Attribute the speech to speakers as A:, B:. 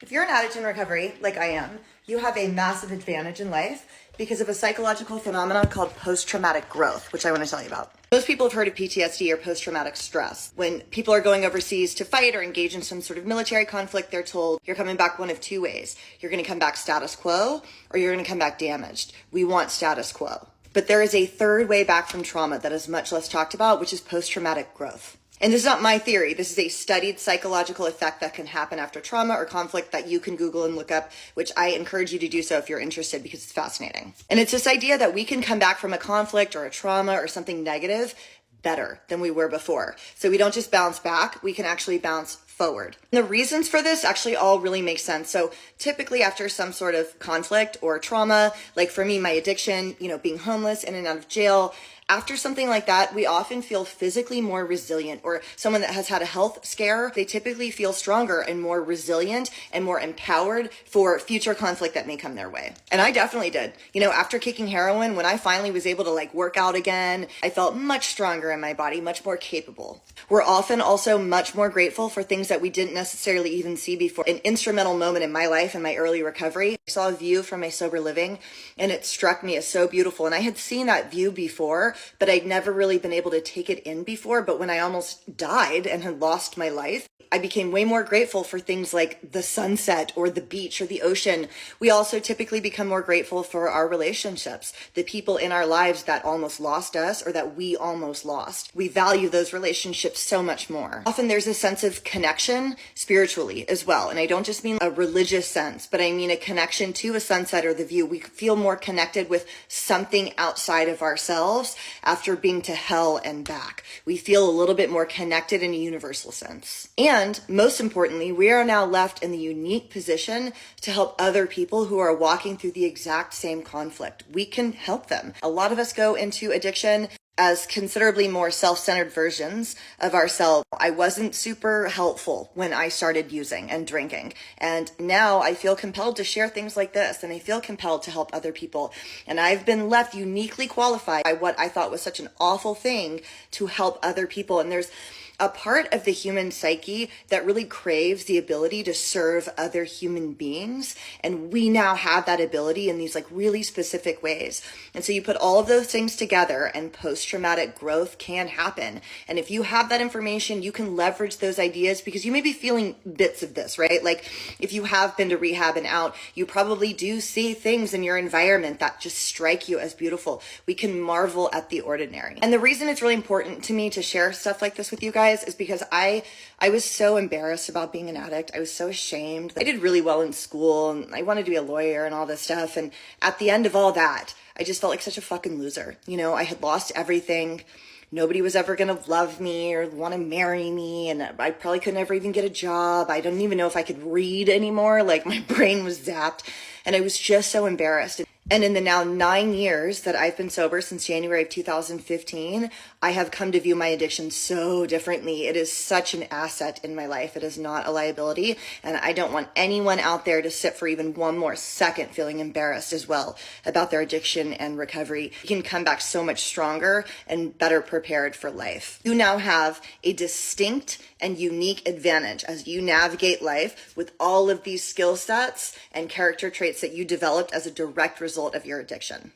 A: If you're an addict in recovery, like I am, you have a massive advantage in life because of a psychological phenomenon called post-traumatic growth, which I want to tell you about. Most people have heard of PTSD or post-traumatic stress. When people are going overseas to fight or engage in some sort of military conflict, they're told you're coming back one of two ways. You're going to come back status quo or you're going to come back damaged. We want status quo. But there is a third way back from trauma that is much less talked about, which is post-traumatic growth. And this is not my theory. This is a studied psychological effect that can happen after trauma or conflict that you can Google and look up, which I encourage you to do so if you're interested because it's fascinating. And it's this idea that we can come back from a conflict or a trauma or something negative better than we were before. So we don't just bounce back, we can actually bounce forward. And the reasons for this actually all really make sense. So typically after some sort of conflict or trauma, like for me, my addiction, being homeless, in and out of jail, after something like that, we often feel physically more resilient, or someone that has had a health scare, they typically feel stronger and more resilient and more empowered for future conflict that may come their way. And I definitely did. After kicking heroin, when I finally was able to work out again, I felt much stronger in my body, much more capable. We're often also much more grateful for things that we didn't necessarily even see before. An instrumental moment in my life in my early recovery, I saw a view from my sober living and it struck me as so beautiful. And I had seen that view before, but I'd never really been able to take it in before. But when I almost died and had lost my life, I became way more grateful for things like the sunset or the beach or the ocean. We also typically become more grateful for our relationships, the people in our lives that almost lost us or that we almost lost. We value those relationships so much more. Often there's a sense of connection spiritually as well. And I don't just mean a religious sense, but I mean a connection to a sunset or the view. We feel more connected with something outside of ourselves after being to hell and back. We feel a little bit more connected in a universal sense. And most importantly, we are now left in the unique position to help other people who are walking through the exact same conflict. We can help them. A lot of us go into addiction as considerably more self-centered versions of ourselves. I wasn't super helpful when I started using and drinking. And now I feel compelled to share things like this, and I feel compelled to help other people. And I've been left uniquely qualified by what I thought was such an awful thing to help other people. And there's a part of the human psyche that really craves the ability to serve other human beings. And we now have that ability in these really specific ways. And so you put all of those things together and post-traumatic growth can happen. And if you have that information, you can leverage those ideas because you may be feeling bits of this, right? Like if you have been to rehab and out, you probably do see things in your environment that just strike you as beautiful. We can marvel at the ordinary. And the reason it's really important to me to share stuff like this with you guys is because I was so embarrassed about being an addict. I was so ashamed. I did really well in school and I wanted to be a lawyer and all this stuff. And at the end of all that, I just felt like such a fucking loser. I had lost everything. Nobody was ever going to love me or want to marry me. And I probably could never even get a job. I don't even know if I could read anymore. My brain was zapped and I was just so embarrassed. And in the now 9 years that I've been sober since January of 2015, I have come to view my addiction so differently. It is such an asset in my life. It is not a liability. And I don't want anyone out there to sit for even one more second feeling embarrassed as well about their addiction and recovery. You can come back so much stronger and better prepared for life. You now have a distinct and unique advantage as you navigate life with all of these skill sets and character traits that you developed as a direct result of your addiction.